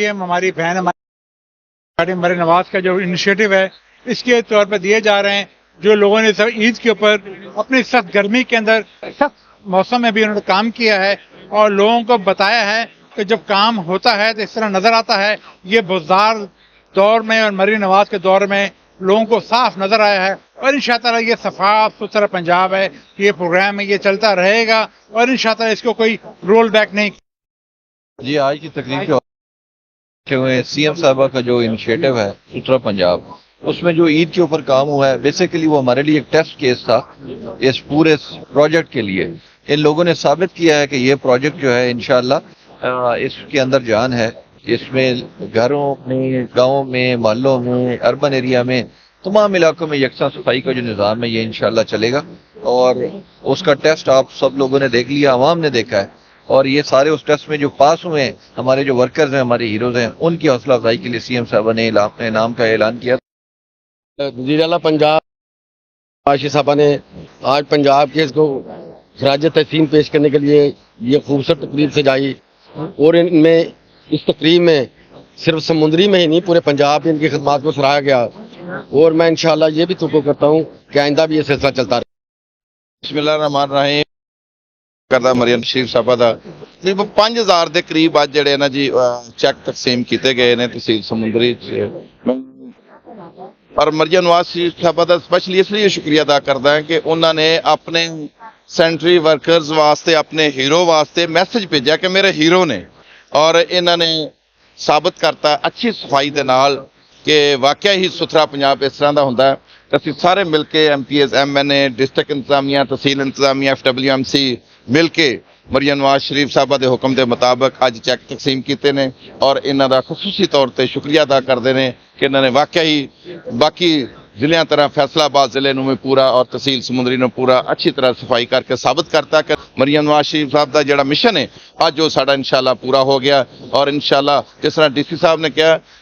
PM ہماری بہن ہماری مریم نواز کا جو انیشیٹو ہے اس کے طور پہ دیے جا رہے ہیں. جو لوگوں نے عید کے اوپر اپنی سخت گرمی کے اندر سخت موسم میں بھی انہوں نے کام کیا ہے اور لوگوں کو بتایا ہے کہ جب کام ہوتا ہے تو اس طرح نظر آتا ہے. یہ بزدار دور میں اور مریم نواز کے دور میں لوگوں کو صاف نظر آیا ہے اور انشاءاللہ یہ صاف ستھرا پنجاب ہے. یہ پروگرام ہے یہ چلتا رہے گا اور انشاءاللہ اس کو کوئی رول بیک نہیں. جی آج کی تقریب کے ہوئے CM صاحبہ کا جو انیشیٹو ہے ستھرا پنجاب، اس میں جو عید کے اوپر کام ہوا ہے بیسیکلی وہ ہمارے لیے ایک ٹیسٹ کیس تھا اس پورے پروجیکٹ کے لیے. ان لوگوں نے ثابت کیا ہے کہ یہ پروجیکٹ جو ہے انشاءاللہ اس کے اندر جان ہے. اس میں گھروں میں، گاؤں میں، محلوں میں، اربن ایریا میں، تمام علاقوں میں یکساں صفائی کا جو نظام ہے یہ انشاءاللہ چلے گا. اور اس کا ٹیسٹ آپ سب لوگوں نے دیکھ لیا، عوام نے دیکھا ہے. اور یہ سارے اس ٹیسٹ میں جو پاس ہوئے ہیں، ہمارے جو ورکرز ہیں، ہمارے ہیروز ہیں، ان کی حوصلہ افزائی کے لیے CM صاحبہ نے انعام کا اعلان کیا. وزیر اعلیٰ پنجاب عاشق صاحبہ نے آج پنجاب کے اس کو خراج تحسین پیش کرنے کے لیے یہ خوبصورت تقریب سجائی اور ان میں اس تقریب میں صرف سمندری میں ہی نہیں پورے پنجاب میں ان کی خدمات کو سراہا گیا. اور میں انشاءاللہ یہ بھی توقع کرتا ہوں کہ آئندہ بھی یہ سلسلہ چلتا رہے. بسم اللہ الرحمن الرحیم. کردا مریم شریف صاحبہ دا تقریباً 5000 ਦੇ ਕਰੀਬ ਅੱਜ ਜਿਹੜੇ ਨਾ ਜੀ ਚੈੱਕ ਤਕਸੀਮ ਕੀਤੇ ਗਏ ਨੇ ਤਹਿਸੀਲ ਸਮੁੰਦਰੀ ਚ. ਔਰ ਮਰੀਮ ਨਵਾਜ਼ ਸ਼ਰੀਫ ਸਾਹਿਬਾ ਦਾ ਸਪੈਸ਼ਲੀ ਇਸ ਲਈ ਸ਼ੁਕਰੀਆ ਅਦਾ ਕਰਦਾ ਹਾਂ ਕਿ ਉਹਨਾਂ ਨੇ ਆਪਣੇ ਸੈਂਟਰੀ ਵਰਕਰਸ ਵਾਸਤੇ, ਆਪਣੇ ਹੀਰੋ ਵਾਸਤੇ ਮੈਸੇਜ ਭੇਜਿਆ ਕਿ ਮੇਰੇ ਹੀਰੋ ਨੇ. ਔਰ ਇਹਨਾਂ ਨੇ ਸਾਬਤ ਕਰਤਾ ਅੱਛੀ ਸਫਾਈ ਦੇ ਨਾਲ ਕਿ ਵਾਕਿਆ ਹੀ ਸੁਥਰਾ ਪੰਜਾਬ ਇਸ ਤਰ੍ਹਾਂ ਦਾ ਹੁੰਦਾ ਹੈ. ਅਸੀਂ ਸਾਰੇ ਮਿਲ ਕੇ MPs, MNA, ਡਿਸਟ੍ਰਿਕਟ ਇੰਤਜ਼ਾਮੀਆ, ਤਹਿਸੀਲ ਇੰਤਜ਼ਾਮੀਆ, FWMC ਮਿਲ ਕੇ ਮਰੀਮ ਨਵਾਜ਼ ਸ਼ਰੀਫ ਸਾਹਿਬਾ ਦੇ ਹੁਕਮ ਦੇ ਮੁਤਾਬਕ ਅੱਜ ਚੈੱਕ ਤਕਸੀਮ ਕੀਤੇ ਨੇ. ਔਰ ਇਹਨਾਂ ਦਾ ਖਸੂਸੀ ਤੌਰ ਤੇ ਸ਼ੁਕਰੀਆ ਅਦਾ ਕਰਦੇ ਨੇ ਕਿ ਇਹਨਾਂ ਨੇ ਵਾਕਿਆ ਹੀ ਬਾਕੀ ਜ਼ਿਲ੍ਹਿਆਂ ਤਰ੍ਹਾਂ ਫੈਸਲਾਬਾਦ ਜ਼ਿਲ੍ਹੇ ਨੂੰ ਵੀ ਪੂਰਾ ਔਰ ਤਹਿਸੀਲ ਸਮੁੰਦਰੀ ਨੂੰ ਪੂਰਾ ਅੱਛੀ ਤਰ੍ਹਾਂ ਸਫਾਈ ਕਰਕੇ ਸਾਬਤ ਕਰਤਾ ਕਿ ਮਰੀਮ ਨਵਾਜ਼ ਸ਼ਰੀਫ ਸਾਹਿਬ ਦਾ ਜਿਹੜਾ ਮਿਸ਼ਨ ਹੈ ਅੱਜ ਉਹ ਸਾਡਾ ਇਨਸ਼ਾਅੱਲਾ ਪੂਰਾ ਹੋ ਗਿਆ. ਔਰ ਇਨਸ਼ਾਅੱਲਾ ਜਿਸ ਤਰ੍ਹਾਂ DC ਸਾਹਿਬ ਨੇ ਕਿਹਾ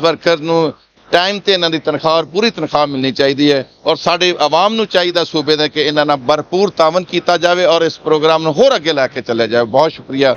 ਵਰਕਰ ਨੂੰ ਟਾਈਮ ਤੇ ਇਹਨਾਂ ਦੀ ਤਨਖਾਹ ਔਰ ਪੂਰੀ ਤਨਖਾਹ ਮਿਲਣੀ ਚਾਹੀਦੀ ਹੈ. ਔਰ ਸਾਡੇ ਆਵਾਮ ਨੂੰ ਚਾਹੀਦਾ ਸੂਬੇ ਦੇ ਕਿ ਇਹਨਾਂ ਨਾਲ ਭਰਪੂਰ ਤਾਵਨ ਕੀਤਾ ਜਾਵੇ ਔਰ ਇਸ ਪ੍ਰੋਗਰਾਮ ਨੂੰ ਹੋਰ ਅੱਗੇ ਲੈ ਕੇ ਚੱਲਿਆ ਜਾਵੇ. ਬਹੁਤ ਸ਼ੁਕਰੀਆ.